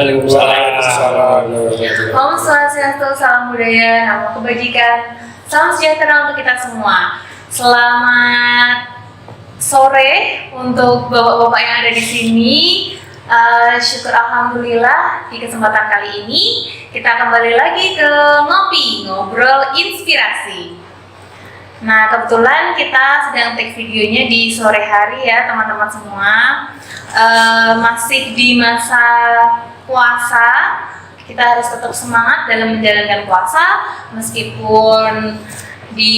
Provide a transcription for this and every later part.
Waalaikumsalam. Om Swastiastu, salam budaya, namo kebajikan, salam sejahtera untuk kita semua. Selamat sore untuk bapak-bapak yang ada di sini. Syukur alhamdulillah di kesempatan kali ini kita kembali lagi ke ngobrol inspirasi. Nah, kebetulan kita sedang take videonya di sore hari ya teman-teman semua. Masih di masa puasa, kita harus tetap semangat dalam menjalankan puasa meskipun di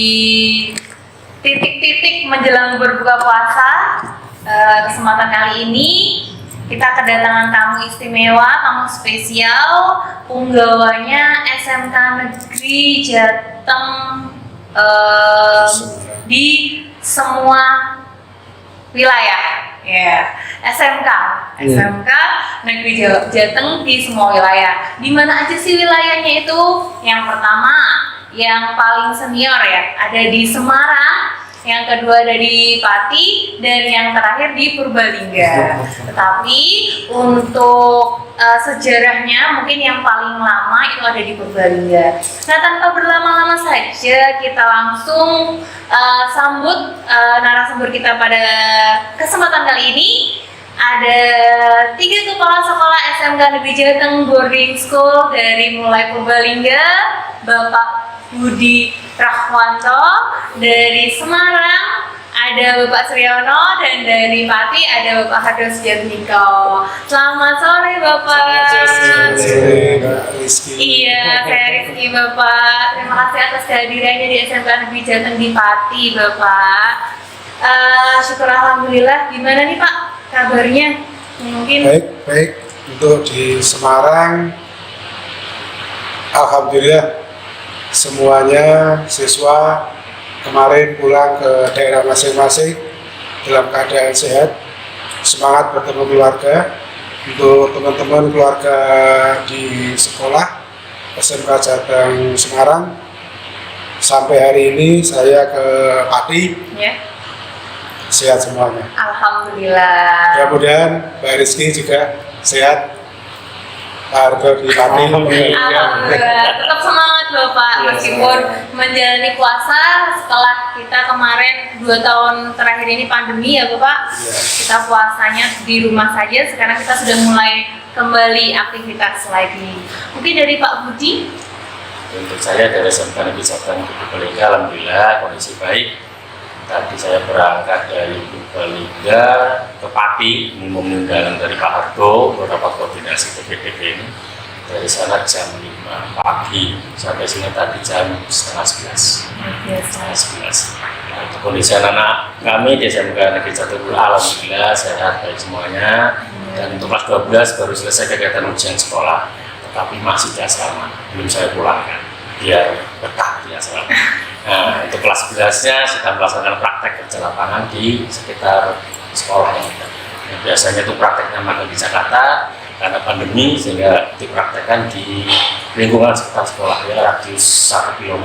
titik-titik menjelang berbuka puasa. Kesempatan kali ini kita kedatangan tamu istimewa, tamu spesial, punggawanya SMK Negeri Jateng di semua wilayah. SMK Negeri Jateng di semua wilayah. Di mana aja sih wilayahnya itu? Yang pertama, yang paling senior ya, ada di Semarang. Yang kedua ada di Pati, dan yang terakhir di Purbalingga. Tetapi untuk sejarahnya mungkin yang paling lama itu ada di Purbalingga. Nah, tanpa berlama-lama saja kita langsung sambut narasumber kita pada kesempatan kali ini. Ada 3 kepala sekolah SMK Negeri Jateng Boarding School dari mulai Purbalingga, Bapak Budi Rahwanto, dari Semarang ada Bapak Suryono, dan dari Pati ada Bapak Hardo Sujatmiko. Selamat sore Bapak. Selamat sore Mbak Rizky. Iya, saya Rizky Bapak. Terima kasih atas kehadirannya di SMK Negeri Jateng di Pati Bapak. Syukur alhamdulillah. Gimana nih Pak kabarnya? Mungkin Baik. Untuk di Semarang, alhamdulillah semuanya siswa kemarin pulang ke daerah masing-masing dalam keadaan sehat, semangat bertemu keluarga. Untuk teman-teman keluarga di sekolah SMK Jateng Semarang, sampai hari ini saya ke Pati ya. Sehat semuanya. Alhamdulillah. Mudah-mudahan Mbak Rizky juga sehat. Pak Hardo di Pati. Alhamdulillah, tetap semangat Bapak meskipun menjalani puasa setelah kita kemarin 2 tahun terakhir ini pandemi ya Bapak. Kita puasanya di rumah saja, sekarang kita sudah mulai kembali aktivitas lagi. Mungkin dari Pak Budi? Untuk saya dari SMK Negeri Jateng Purbalingga, alhamdulillah kondisi baik. Tadi saya berangkat dari Purbalingga ke Pati, meninggalkan dari Pak Hardo beberapa koordinasi PPDB ini. Dari sana jam 5 pagi sampai sini tadi jam setengah 11. Nah, untuk kondisi anak kami di SMK Negeri Jateng, alhamdulillah sehat baik semuanya. Dan untuk kelas 12 baru selesai kegiatan ujian sekolah, tetapi masih di asrama, belum saya pulangkan biar betah di asrama. Nah, untuk kelas 11-nya sedang melaksanakan praktek kerja lapangan di sekitar sekolah yang ada. Nah, biasanya itu prakteknya magang di Jakarta, karena pandemi sehingga dipraktekkan di lingkungan sekitar sekolah ya, radius 1 km.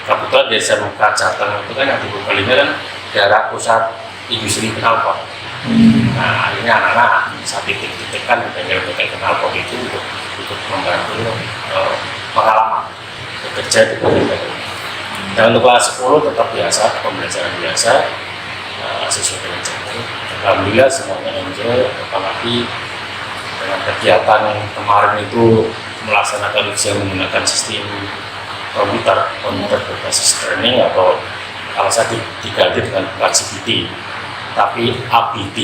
Kebetulan di SMK Jateng itu kan yang di Purbalingga kan daerah pusat industri knalpot. Nah, akhirnya anak-anak bisa titik-titikkan bengkel-bengkel knalpot itu untuk ikut membantu pengalaman bekerja di bengkel. Dan untuk kelas 10 tetap biasa, pembelajaran biasa sesuai dengan jadwal. Alhamdulillah semuanya enjoy, apalagi dengan kegiatan kemarin itu melaksanakan ujian menggunakan sistem komputer berbasis training, atau kalau saya diganti dengan bukan CBT tapi ABT,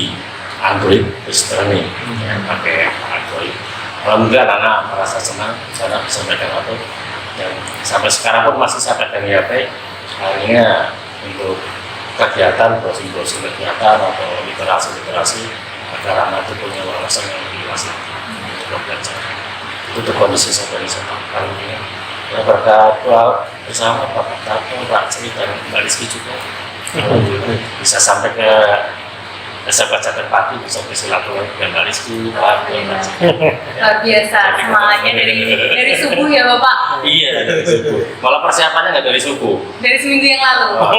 Android Based Training, pakai Android. Alhamdulillah anak merasa senang, saya bisa megang apa. Dan sampai sekarang pun masih saya pegang HP. Akhirnya untuk kegiatan, browsing kegiatan atau literasi agar anak itu punya wawasan yang lebih luas lagi untuk belajar. Itu tuh kondisi saya dari sana. Alhamdulillah. Ya berkat doa bersama Pak Sri dan Mbak Rizky juga, alhamdulillah bisa sampai ke SMK Jateng Pati bisa bersilaturahmi dengan Rizky, Pak. Luar biasa semangatnya dari subuh ya Bapak. Iya, dari subuh. Malah persiapannya nggak dari subuh. Dari seminggu yang lalu. Oh,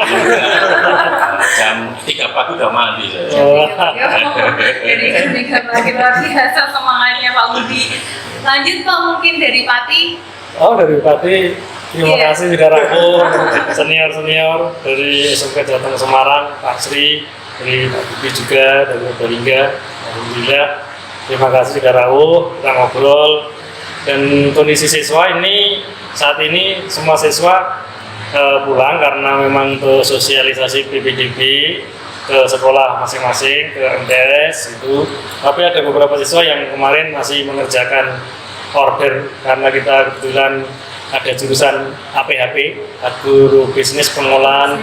jam 3 pagi udah mandi saya. Jadi ketika pagi luar biasa semangatnya Pak Budi. Lanjut Pak mungkin dari Pati. Oh, dari Pati, terima Iya. kasih saudaraku, senior-senior dari SMK Jateng Semarang, Pak Sri, dari Pak Budi juga, dari Purbalingga. Alhamdulillah, terima kasih saudaraku, kita ngobrol. Dan kondisi siswa ini, saat ini semua siswa pulang karena memang untuk sosialisasi PPDB ke sekolah masing-masing, ke MTS itu. Tapi ada beberapa siswa yang kemarin masih mengerjakan order karena kita kebetulan ada jurusan APHP, Guru Bisnis Pengolahan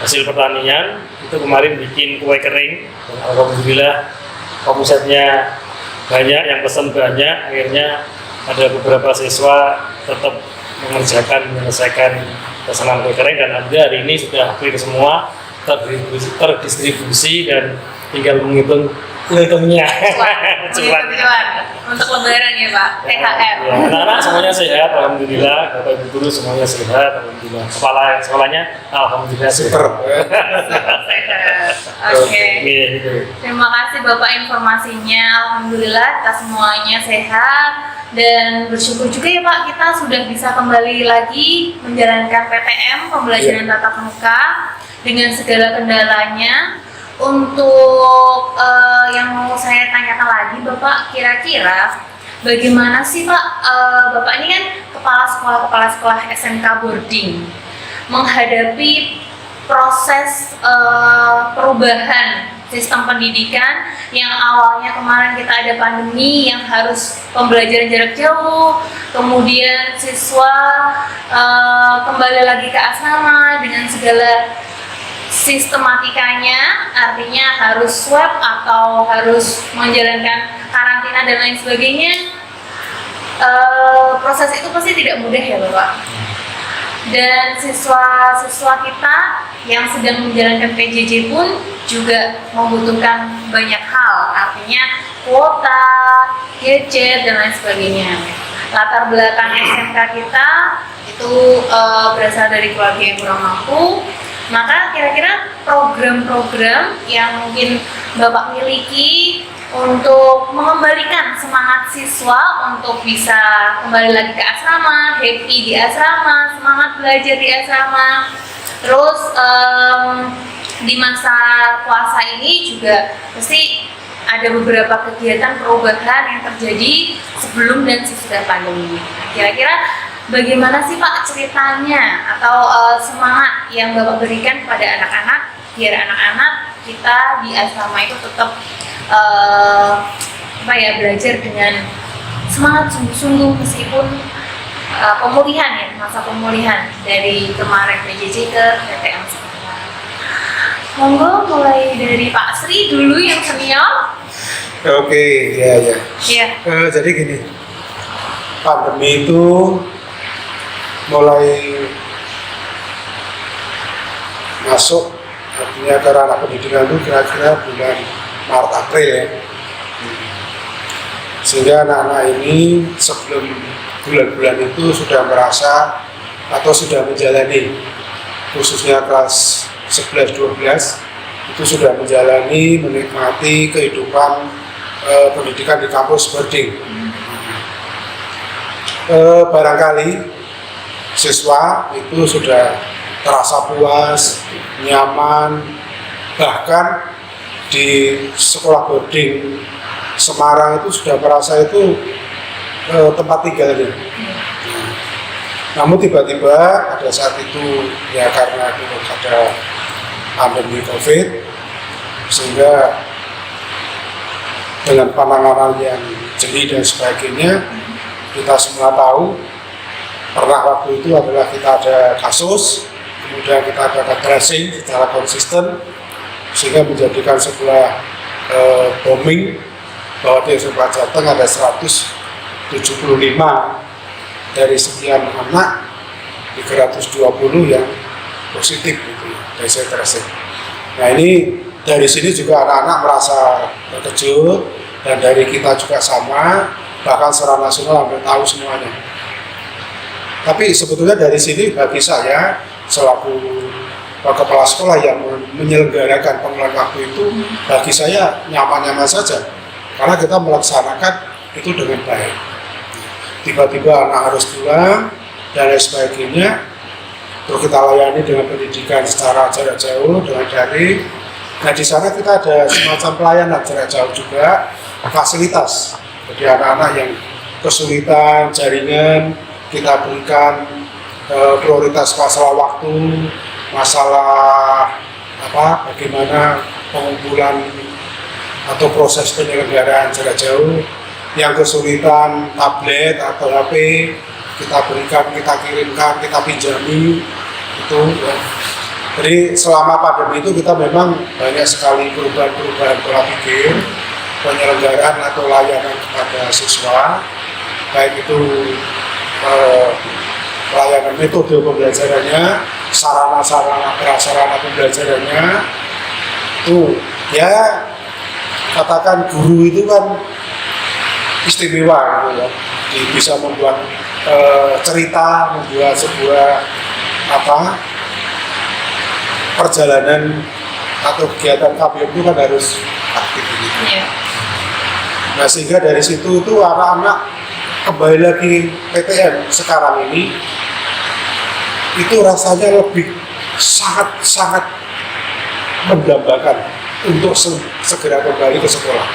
Hasil Pertanian, itu kemarin bikin kue kering dan alhamdulillah omsetnya banyak, yang pesan banyak, akhirnya ada beberapa siswa tetap menyelesaikan pesanan kue kering dan alhamdulillah hari ini sudah clear semua, terdistribusi dan tinggal menghitung hitungnya. Cuan. Untuk lebaran ya Pak, THR. Ya, anak-anak semuanya sehat, alhamdulillah. Bapak Ibu guru semuanya sehat, alhamdulillah. Kepala sekolahnya, alhamdulillah Super. sehat. Oke. Iya, gitu. Terima kasih Bapak informasinya. Alhamdulillah kita semuanya sehat dan bersyukur juga ya Pak kita sudah bisa kembali lagi menjalankan PTM pembelajaran tatap muka dengan segala kendalanya. Untuk yang mau saya tanyakan lagi Bapak, kira-kira bagaimana sih Pak, Bapak ini kan kepala sekolah SMK boarding menghadapi proses perubahan sistem pendidikan yang awalnya kemarin kita ada pandemi yang harus pembelajaran jarak jauh, kemudian siswa kembali lagi ke asrama dengan segala sistematikanya, artinya harus swab atau harus menjalankan karantina dan lain sebagainya. Proses itu pasti tidak mudah ya Bapak. Dan siswa-siswa kita yang sedang menjalankan PJJ pun juga membutuhkan banyak hal, artinya kuota, gadget dan lain sebagainya. Latar belakang SMK kita itu berasal dari keluarga yang kurang mampu. Maka kira-kira program-program yang mungkin Bapak miliki untuk mengembalikan semangat siswa untuk bisa kembali lagi ke asrama, happy di asrama, semangat belajar di asrama. Terus di masa puasa ini juga pasti ada beberapa kegiatan perubahan yang terjadi sebelum dan sesudah pandemi. Kira-kira bagaimana sih Pak ceritanya atau semangat yang Bapak berikan kepada anak-anak biar anak-anak kita di asrama itu tetap belajar dengan semangat sungguh-sungguh meskipun pemulihan ya, masa pemulihan dari kemarin PJJ ke PTM sekarang. Monggo mulai dari Pak Sri dulu yang senior. Oke, ya. Iya. Jadi gini, pandemi itu mulai masuk artinya ke ranah pendidikan itu kira-kira bulan Maret April ya. Sehingga anak-anak ini sebelum bulan-bulan itu sudah merasa atau sudah menjalani, khususnya kelas 11-12 itu sudah menjalani, menikmati kehidupan pendidikan di kampus boarding. Barangkali siswa itu sudah terasa puas, nyaman, bahkan di sekolah boarding Semarang itu sudah merasa itu tempat tinggalnya. Namun tiba-tiba pada saat itu ya karena itu ada pandemi COVID, sehingga dengan penanganan yang jeli dan sebagainya, kita semua tahu pernah waktu itu adalah kita ada kasus, kemudian kita ada tracing secara konsisten sehingga menjadikan sebuah booming bahwa di SMK Jateng ada 175 dari sekian anak 320 yang positif gitu ya, dari tracing. Nah ini dari sini juga anak-anak merasa terkejut, dan dari kita juga sama, bahkan secara nasional hampir tahu semuanya. Tapi sebetulnya dari sini bagi saya selaku kepala sekolah yang menyelenggarakan pengelolaan waktu itu, bagi saya nyaman-nyaman saja, karena kita melaksanakan itu dengan baik. Tiba-tiba anak harus pulang dan lain sebagainya, terus kita layani dengan pendidikan secara jarak jauh dengan daring. Nah di sana kita ada semacam pelayanan jarak jauh juga, fasilitas. Jadi anak-anak yang kesulitan jaringan kita berikan prioritas masalah waktu, masalah bagaimana pengumpulan atau proses penyelenggaraan jarak jauh. Yang kesulitan tablet atau HP kita berikan, kita kirimkan, kita pinjami itu. Ya. Jadi selama pandemi itu kita memang banyak sekali perubahan-perubahan pola pikir, penyelenggaraan atau layanan kepada siswa, baik itu pelayanan metode pembelajarannya, sarana-sarana prasarana pembelajarannya, itu ya katakan guru itu kan istimewa gitu ya, bisa membuat cerita, membuat sebuah perjalanan atau kegiatan KBM itu kan harus aktif gitu. Iya. Nah sehingga dari situ itu anak-anak kembali lagi PTN sekarang ini itu rasanya lebih sangat mendambakan untuk segera kembali ke sekolah.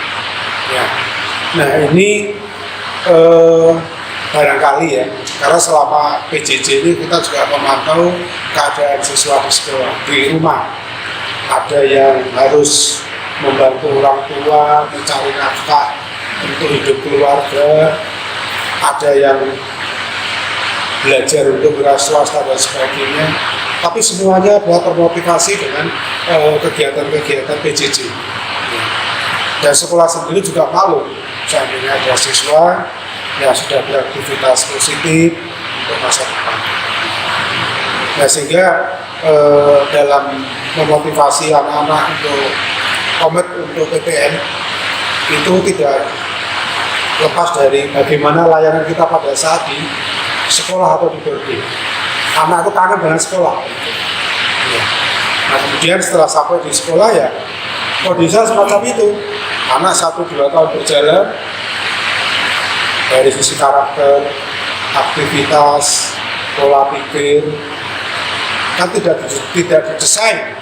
Ya. Nah ini barangkali ya, karena selama PJJ ini kita juga memantau keadaan siswa di sekolah, di rumah. Ada yang harus membantu orang tua mencari nafkah untuk hidup keluarga, ada yang belajar untuk wira swasta dan sebagainya. Tapi semuanya adalah termotivasi dengan kegiatan-kegiatan PJJ. Dan sekolah sendiri juga malu seandainya ada siswa yang sudah beraktivitas positif untuk masa depan. Nah sehingga dalam memotivasi anak-anak untuk komit untuk PTN itu tidak lepas dari bagaimana layanan kita pada saat di sekolah atau di boarding. Anak itu kangen dengan sekolah. Ya. Nah kemudian setelah sampai di sekolah ya kondisi semacam itu. Anak 1-2 tahun berjalan, dari sisi karakter, aktivitas, pola pikir kan tidak didesain.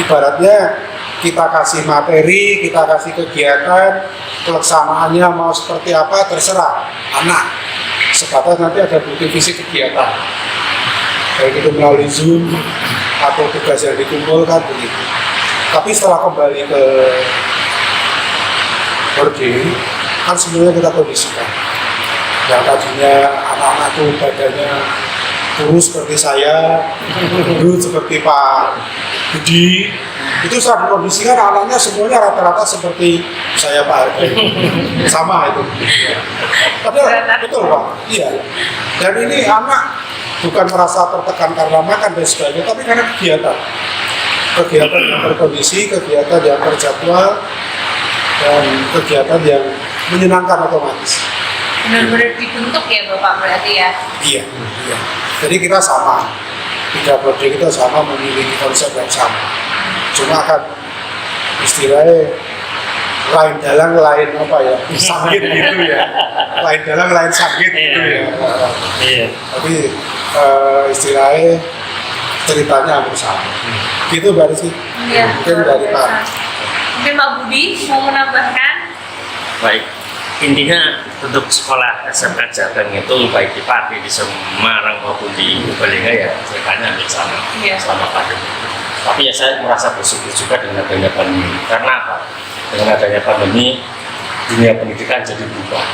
Ibaratnya kita kasih materi, kita kasih kegiatan, pelaksanaannya mau seperti apa terserah anak. Sebatas nanti ada bukti fisik kegiatan, baik itu melalui Zoom atau tugas yang dikumpulkan begitu. Tapi setelah kembali ke boarding kan semuanya kita kondisikan. Yang tadinya anak-anak itu badannya kurus seperti saya, gendut seperti Pak Budi, itu saat dikondisikan anaknya semuanya rata-rata seperti saya Pak Hardi. Sama itu. Padahal betul Pak, iya. Dan ini anak bukan merasa tertekan karena makan dan sebagainya, tapi karena kegiatan yang berkondisi, kegiatan yang terjadwal, dan kegiatan yang menyenangkan otomatis. Benar-benar dibentuk ya Bapak berarti ya? Iya. Jadi kita sama, 3 prodi kita sama memiliki konsep yang sama. Cuma kan istilahnya lain dalang lain sakit gitu ya. Lain dalang lain sakit gitu ya. Iya. Tapi istilahnya ceritanya hampir sama. Gitu Mbak Rizky. Iya. Mungkin dari Pak. Mungkin Pak Budi mau menambahkan? Baik, intinya untuk sekolah SMK Jateng itu baik di Pati, di Semarang maupun di Purbalingga ya ceritanya hampir sama selama pandemi. Tapi ya saya merasa bersyukur juga dengan adanya pandemi. Karena apa? Dengan adanya pandemi dunia pendidikan jadi berubah.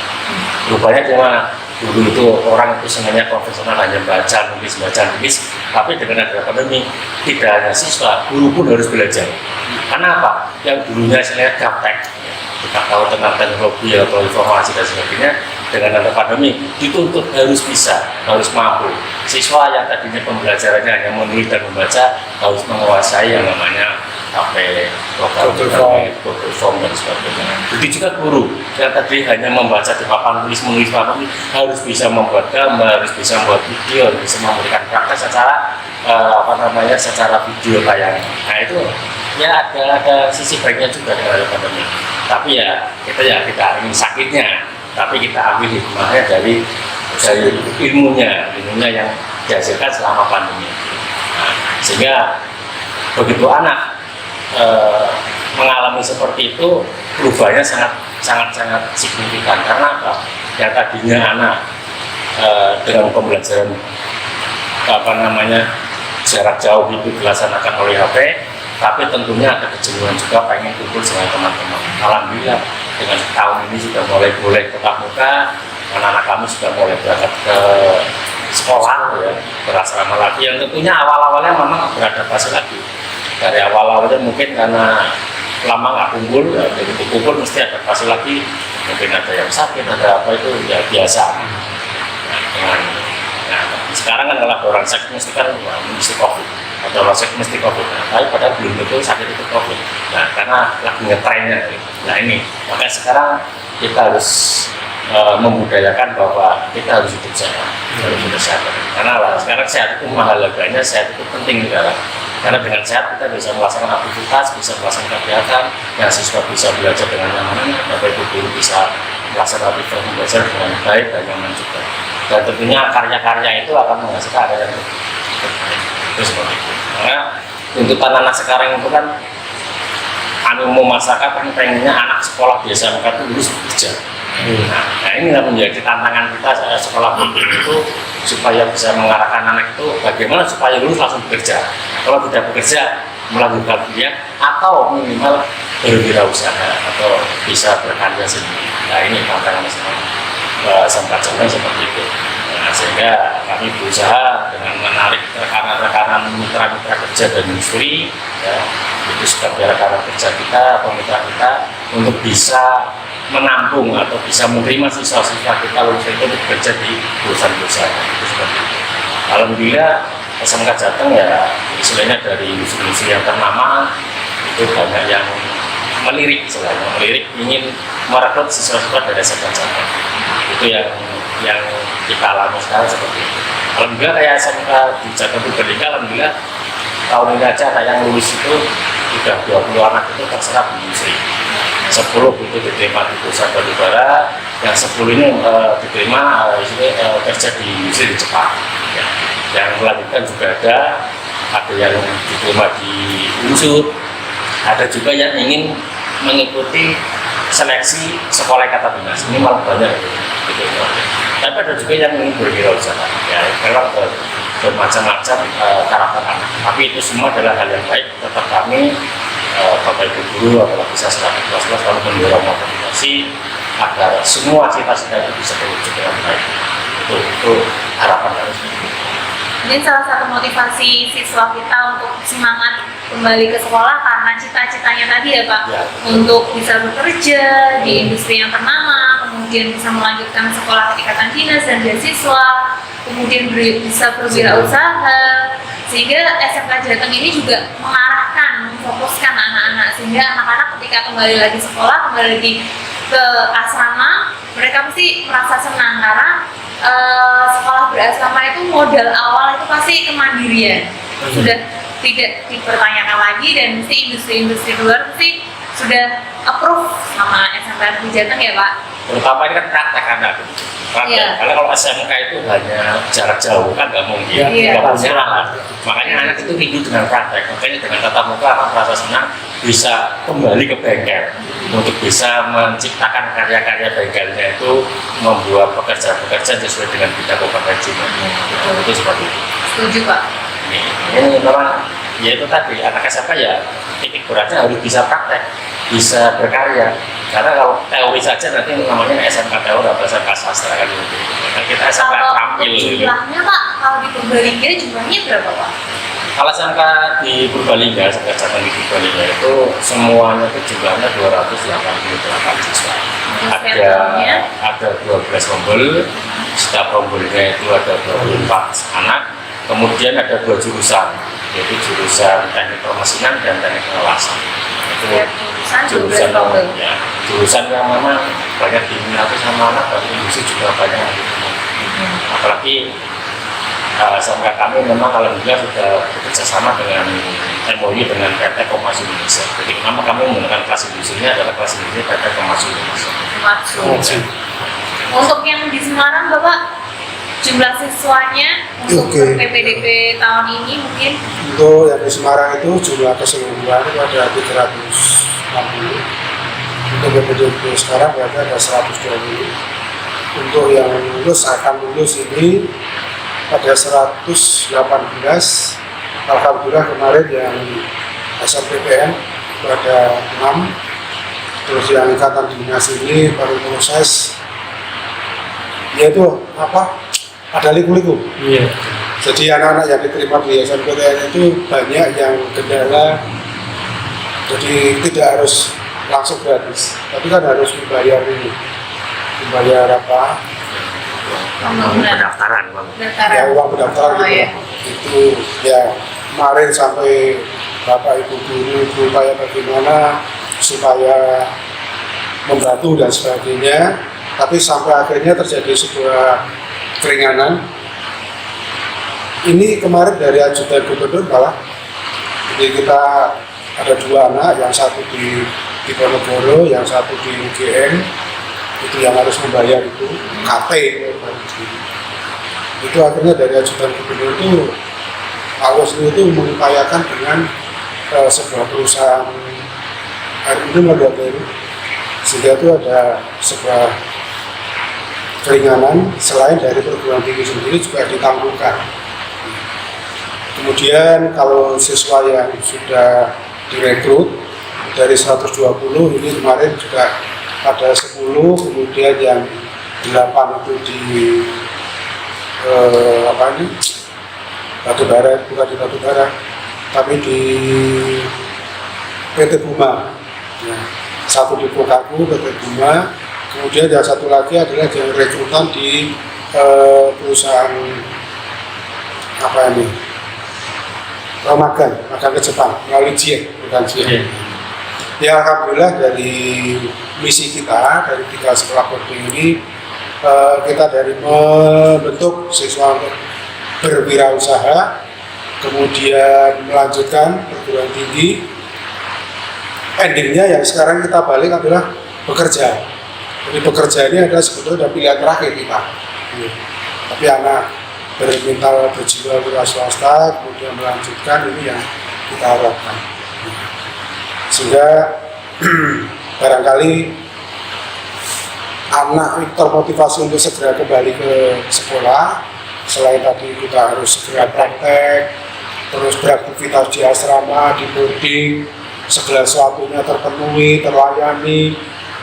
Berubahnya cuma dulu itu orang itu sebenarnya konvensional hanya baca nulis, tapi dengan adanya pandemi tidak hanya siswa, guru pun harus belajar. Karena apa? Yang dulunya saya gaptek, kita tahu tentang teknologi atau informasi dan sebagainya, dengan adanya pandemi dituntut harus bisa, harus mampu. Siswa yang tadinya pembelajarannya hanya menulis dan membaca harus menguasai yang namanya HP, program Google Form dan sebagainya. Begitu juga guru yang tadi hanya membaca di papan tulis, menulis papan tulis, harus bisa membuat gambar, harus bisa membuat video, harus bisa memberikan praktek secara secara video tayangan. Nah itu ya ada sisi baiknya juga dari pandemi. Tapi ya kita tidak ingin sakitnya, tapi kita ambil hikmahnya dari ilmunya yang dihasilkan selama pandemi. Nah, sehingga begitu anak mengalami seperti itu, perubahannya sangat signifikan. Karena apa? Yang tadinya anak dengan pembelajaran jarak jauh itu dilaksanakan oleh HP, tapi tentunya ada kejenuhan juga pengen kumpul dengan teman-teman. Alhamdulillah dengan tahun ini sudah mulai boleh tetap muka, anak-anak kami sudah mulai berangkat ke sekolah ya, berasrama lagi, yang tentunya awal-awalnya memang beradaptasi lagi. Dari awal-awalnya mungkin karena lama nggak kumpul, ya, begitu kumpul mesti adaptasi lagi, mungkin ada yang sakit, ada apa itu ya biasa. Nah, sekarang kan kalau orang sakit mesti kan mesti COVID, ada orang sakit mesti COVID, tapi padahal belum tentu sakit itu COVID. Nah, karena lagi ngetrennya. Nah ini, makanya sekarang kita harus membudayakan bahwa kita harus hidup sehat, karena sekarang sehat itu mahal harganya, sehat itu penting negara. Karena dengan sehat kita bisa melaksanakan aktivitas, bisa melaksanakan kegiatan, yang siswa bisa belajar dengan nyaman, Bapak Ibu guru bisa melaksanakan aktivitas belajar dengan baik dan nyaman juga. Dan tentunya karya-karya itu akan menghasilkan karya yang itu seperti itu. Karena tuntutan anak sekarang itu kan animo masyarakat kan pengennya anak sekolah biasa mereka itu lulus bekerja. Nah ini menjadi tantangan kita sekolah itu supaya bisa mengarahkan anak itu bagaimana supaya lulus langsung bekerja. Kalau tidak bekerja melanjutkan kuliah atau minimal berwirausaha atau bisa berkarya sendiri. Nah ini tantangan sempat seperti itu. Nah, sehingga kami berusaha dengan menarik rekan-rekan mitra-mitra kerja dan industri, ya, itu sebagai rekan kerja kita, mitra kita untuk bisa menampung atau bisa menerima siswa-siswa kita lulus itu bekerja di perusahaan-perusahaan itu seperti itu. Alhamdulillah SMK Jateng ya istilahnya dari industri yang ternama itu banyak yang melirik ingin merekrut siswa-siswa dari SMK Jateng. Itu yang kita alami sekarang seperti itu. Alhamdulillah kayak SMK di Jateng Purbalingga, alhamdulillah tahun ini aja ada yang lulus itu sudah 20 anak itu terserap di industri. 10 itu diterima di perusahaan batubara, yang 10 ini diterima kerja di industri di Jepang. Ya. Yang melanjutkan juga ada yang diterima di Unsur, ada juga yang ingin mengikuti seleksi sekolah kata dinas. Ini malah banyak gitu. Tapi ada juga yang ingin berwirausaha. Ya, memang bermacam-macam karakter anak. Tapi itu semua adalah hal yang baik. Tetap kami Bapak Ibu guru adalah bisa selalu selalu mendorong motivasi agar semua cita-cita itu bisa terwujud dengan baik. Itu harapan dari kami. Dan salah satu motivasi siswa kita untuk semangat kembali ke sekolah karena cita-citanya tadi ya Pak, ya, untuk bisa bekerja di industri yang ternama, kemudian bisa melanjutkan sekolah tingkatan dinas dan beasiswa, kemudian bisa berwirausaha, sehingga SMK Jateng ini juga mengarahkan, memfokuskan anak-anak, sehingga anak-anak ketika kembali lagi sekolah, kembali lagi ke asrama, mereka pasti merasa senang karena sekolah berasrama itu modal awal itu pasti kemandirian, sudah tidak dipertanyakan lagi, dan mesti industri-industri luar mesti sudah approve sama SMK Jateng ya Pak. Terutama ini kan praktek anak. Yeah. Karena kalau SMK itu hanya jarak jauh kan nggak mungkin, nggak punya alat. Makanya anak itu rindu dengan praktek. Makanya dengan tatap muka akan merasa senang bisa kembali ke bengkel untuk bisa menciptakan karya-karya bengkelnya itu, membuat pekerja-pekerja sesuai dengan bidang kompetensinya. Itu seperti itu. Setuju Pak. Ini memang ya itu tadi anak SMK ya titik beratnya harus bisa praktek, bisa berkarya. Karena kalau teori saja nanti namanya SMK teori atau SMK sastra kan gitu. Nah, kita SMK terampil. Jumlahnya Pak, kalau di Purbalingga jumlahnya berapa Pak? Kalau SMK di Purbalingga, SMK Jateng di Purbalingga itu semuanya itu jumlahnya 288 siswa. Ada 12 rombel, setiap rombelnya itu ada 24 anak, kemudian ada 2 jurusan. yaitu jurusan teknik permesinan dan teknik pengawasan. Itu Setiap jurusan 12 probel. ya, jurusan yang memang banyak diminati sama anak dan industri juga banyak yang diminati. Apalagi sampai kami memang alhamdulillah sudah bekerja sama dengan MOU dengan PT Komatsu Indonesia. Jadi kenapa kami menggunakan kelas industrinya adalah kelas industri PT Komatsu Indonesia. Komatsu. Untuk yang di Semarang Bapak, jumlah siswanya untuk Oke. PPDB tahun ini mungkin Untuk yang di Semarang itu jumlah keseluruhan itu ada 360. Untuk PPDB sekarang berarti ada 120. Untuk yang lulus akan lulus ini ada 118. Alhamdulillah kemarin yang SNPTN itu ada 6. Terus yang ikatan dinas ini baru proses, yaitu apa? Ada liku-liku. Iya. Jadi anak-anak yang diterima di SNPTN itu banyak yang kendala, jadi tidak harus langsung gratis, tapi kan harus membayar ini, membayar apa? Pendaftaran, Bang. Ya uang pendaftaran Oh, gitu. iya. Itu ya kemarin sampai Bapak Ibu guru berupaya bagaimana supaya membantu dan sebagainya, tapi sampai akhirnya terjadi sebuah keringanan. Ini kemarin dari ajudan gubernur malah, jadi kita ada 2 anak, yang satu di Diponegoro, yang satu di UGM, itu yang harus membayar itu KT. Itu akhirnya dari ajudan gubernur itu Pak Waslu itu mengupayakan dengan sebuah perusahaan air minum lembaga itu, sehingga itu ada sebuah keringanan selain dari perguruan tinggi sendiri juga ditanggungkan. Kemudian kalau siswa yang sudah direkrut dari 120 ini kemarin juga ada 10, kemudian yang 8 itu di Batubara, bukan di Batubara, tapi di PT Buma. Ya, satu di Pokaku, PT Buma, kemudian yang satu lagi adalah yang rekrutan di perusahaan apa ini? Magang ke Jepang melalui JIEK, bukan JIEK. Ya alhamdulillah dari misi kita dari 3 sekolah boarding ini kita dari membentuk siswa untuk berwirausaha, kemudian melanjutkan perguruan tinggi, endingnya yang sekarang kita balik adalah bekerja. Jadi bekerja ini adalah sebetulnya pilihan terakhir kita. Tapi anak bermental berjiwa wira swasta kemudian melanjutkan, ini yang kita harapkan. Sehingga barangkali anak termotivasi untuk segera kembali ke sekolah. Selain tadi kita harus segera praktek, terus beraktivitas di asrama, di boarding, segala sesuatunya terpenuhi, terlayani,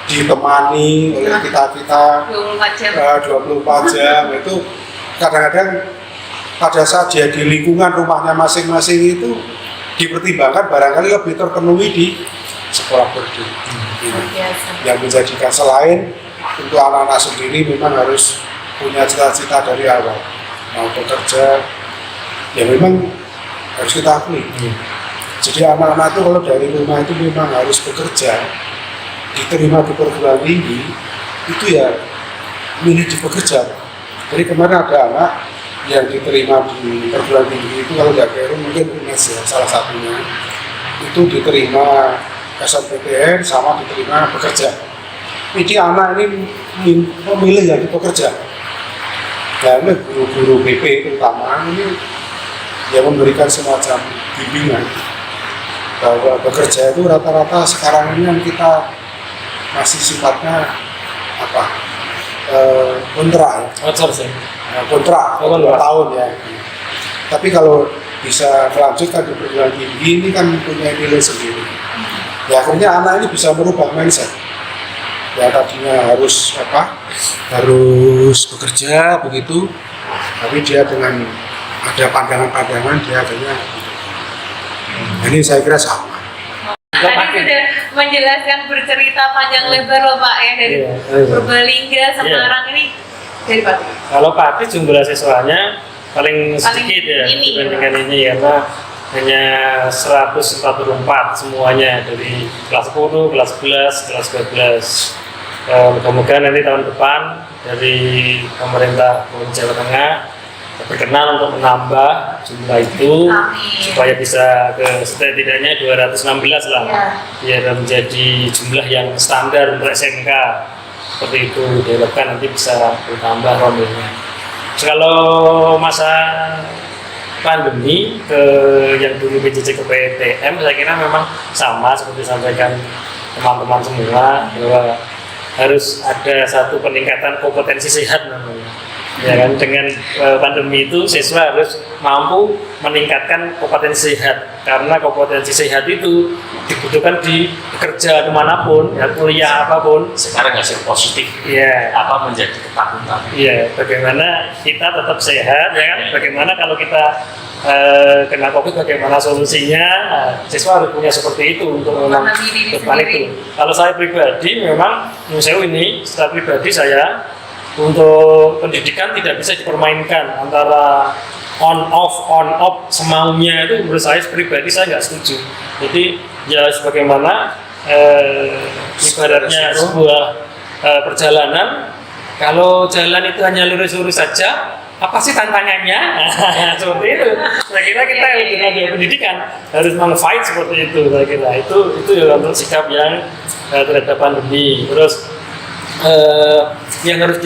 ditemani oleh kita-kita 24 jam. 24 jam. Itu kadang-kadang pada saat dia di lingkungan rumahnya masing-masing itu dipertimbangkan barangkali lebih terpenuhi di sekolah boarding. Luar biasa. Yang menjadikan selain untuk anak-anak sendiri memang harus punya cita-cita dari awal mau bekerja, ya memang harus kita akui. Jadi anak-anak itu kalau dari rumah itu memang harus bekerja, diterima di perguruan tinggi, itu ya milih di bekerja. Jadi kemarin ada anak yang diterima di perguruan tinggi itu, kalau nggak keliru mungkin UNES ya salah satunya, itu diterima SNPTN sama diterima bekerja. Ini anak ini memilih yang bekerja. Ya, ini guru-guru BP terutama ini yang memberikan semacam bimbingan bahwa bekerja itu rata-rata sekarang ini yang kita masih sifatnya apa kontrak ya. Kontrak 2 tahun ya. Tapi kalau bisa melanjutkan di perguruan tinggi ini kan punya nilai sendiri. Ya akhirnya anak ini bisa merubah mindset. Ya tadinya harus bekerja begitu, tapi dia dengan ada pandangan-pandangan dia akhirnya ini saya kira sama. Tadi sudah menjelaskan bercerita panjang lebar loh Pak ya, dari Purbalingga, Semarang ini dari Pak. Kalau Pati jumlah siswanya paling sedikit ya ini, dibandingkan ini, karena hanya 144 semuanya dari kelas 10, kelas 11, kelas 12. Mudah-mudahan nanti tahun depan dari pemerintah Provinsi Jawa Tengah berkenan untuk menambah jumlah itu. Amin. Supaya bisa ke setidaknya 216 lah, biar menjadi jumlah yang standar untuk SMK. Seperti itu diharapkan nanti bisa bertambah rombelnya. Kalau masa pandemi yang dulu PJJ ke PTM, saya kira memang sama seperti disampaikan teman-teman semua, bahwa harus ada satu peningkatan kompetensi sehat namanya. Ya kan, dengan pandemi itu siswa harus mampu meningkatkan kompetensi sehat, karena kompetensi sehat itu dibutuhkan di kerja dimanapun, ya, kuliah apapun. Sekarang hasil positif, ya, apa menjadi ketakutan? Iya, bagaimana kita tetap sehat, ya kan? Bagaimana kalau kita kena COVID, bagaimana solusinya? Siswa harus punya seperti itu untuk memang depan itu. Kalau saya pribadi, memang secara pribadi saya untuk pendidikan tidak bisa dipermainkan antara on off semaunya. Itu menurut saya pribadi saya nggak setuju. Jadi ya sebagaimana ibaratnya sebuah perjalanan, kalau jalan itu hanya lurus-lurus saja, apa sih tantangannya? Seperti itu. Saya kira kita di pendidikan harus fight seperti itu. Saya kira itu ya untuk sikap yang terhadap pandemi. Terus yang harus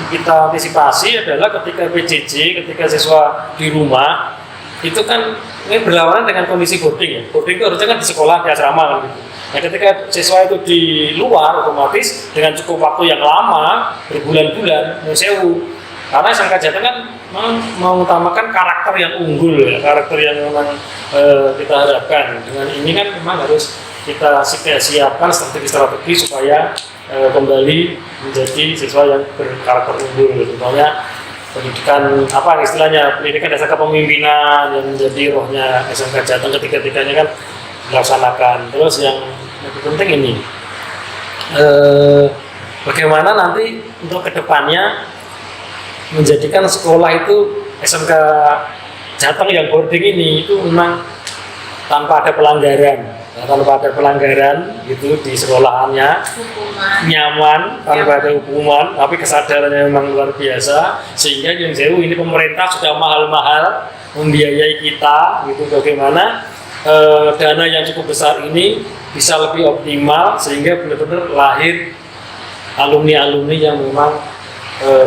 kita antisipasi adalah ketika PJJ, ketika siswa di rumah, itu kan ini berlawanan dengan kondisi boarding ya. Boarding itu harusnya kan di sekolah, di asrama kan gitu. Nah, ketika siswa itu di luar, otomatis dengan cukup waktu yang lama, berbulan-bulan, sewu. Karena SMK Jateng kan mengutamakan karakter yang unggul ya, karakter yang memang kita harapkan. Dengan ini kan memang harus kita siapkan strategi supaya kembali menjadi siswa yang berkarakter unggul. Contohnya pendidikan pendidikan dasar kepemimpinan yang menjadi rohnya SMK Jateng, ketiga-tiganya kan dilaksanakan. Terus yang lebih penting ini bagaimana nanti untuk kedepannya menjadikan sekolah itu SMK Jateng yang boarding ini itu memang tanpa ada pelanggaran. Tanpa ada pelanggaran gitu di sekolahannya, nyaman, tanpa ada hukuman, tapi kesadarannya memang luar biasa, sehingga yang jauh ini pemerintah sudah mahal-mahal membiayai kita gitu, bagaimana dana yang cukup besar ini bisa lebih optimal sehingga benar-benar lahir alumni-alumni yang memang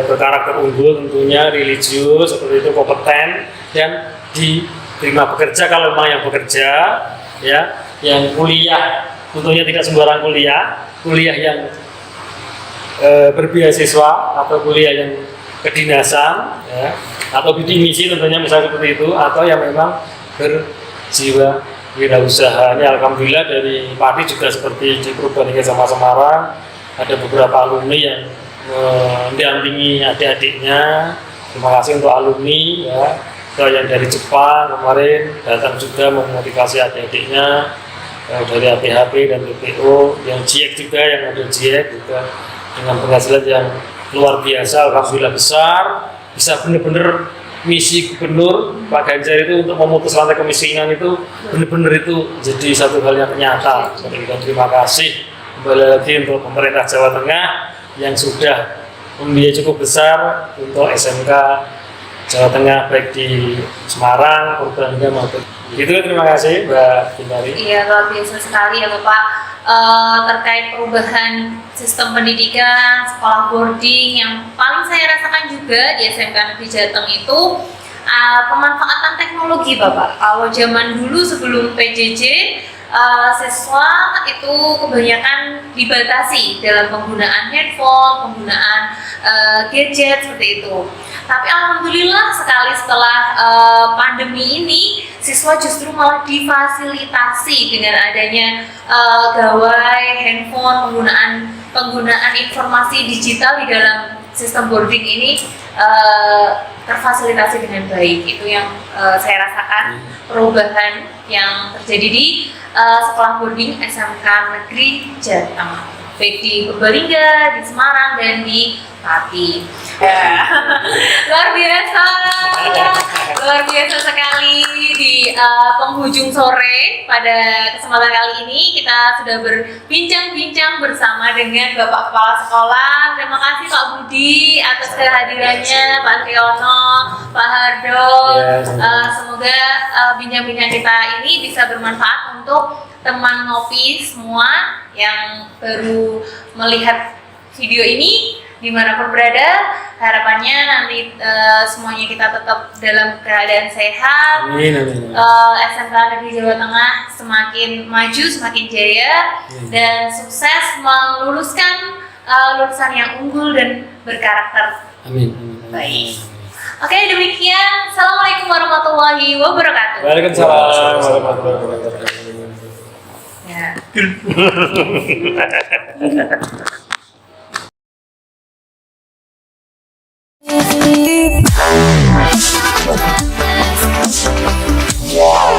berkarakter unggul, tentunya religius seperti itu, kompeten, dan diterima bekerja kalau memang yang bekerja, ya. Yang kuliah tentunya tidak sembarang kuliah yang berbeasiswa atau kuliah yang kedinasan, ya, atau bidik misi tentunya misalnya seperti itu, atau yang memang berjiwa wirausaha. Ini alhamdulillah dari Pati juga seperti di Purbalingga sama Semarang ada beberapa alumni yang mendampingi adik-adiknya. Terima kasih untuk alumni, ya. Yang dari Jepang kemarin datang juga memotivasi adik-adiknya, dari APHP dan BPO, yang GIEK juga, yang ada GIEK juga dengan penghasilan yang luar biasa, alhamdulillah besar, bisa benar-benar misi gubernur Pak Ganjar itu untuk memutus rantai kemiskinan itu benar-benar itu jadi satu hal yang nyata. Dan terima kasih kembali lagi untuk pemerintah Jawa Tengah yang sudah membiayai cukup besar untuk SMK Jawa Tengah, baik di Semarang, Purbalingga maupun gitu. Terima kasih Mbak Bintari. Iya, luar biasa sekali ya Bapak. Terkait perubahan sistem pendidikan, sekolah boarding, yang paling saya rasakan juga di SMK Negeri Jateng itu pemanfaatan teknologi Bapak. Kalau zaman dulu sebelum PJJ, siswa itu kebanyakan dibatasi dalam penggunaan handphone, penggunaan gadget seperti itu. Tapi alhamdulillah sekali setelah pandemi ini, siswa justru malah difasilitasi dengan adanya gawai, handphone, penggunaan informasi digital di dalam sistem boarding ini terfasilitasi dengan baik. Itu yang saya rasakan perubahan yang terjadi di sekolah boarding SMK Negeri Jateng, baik di Purbalingga, di Semarang, dan di Pati. Luar biasa, luar biasa sekali di penghujung sore pada kesempatan kali ini kita sudah berbincang-bincang bersama dengan Bapak Kepala Sekolah. Terima kasih Pak Budi atas kehadirannya, Pak Triono, Pak Hardo. Semoga bincang-bincang kita ini bisa bermanfaat untuk teman ngopi semua yang baru melihat video ini dimanapun berada. Harapannya nanti semuanya kita tetap dalam keadaan sehat. Amin, amin. SMK Negeri Jawa Tengah semakin maju, semakin jaya, dan sukses meluluskan lulusan yang unggul dan berkarakter. Amin. Baik. Oke, demikian. Assalamualaikum warahmatullahi wabarakatuh. Waalaikumsalam warahmatullahi wabarakatuh. Ya. Wow.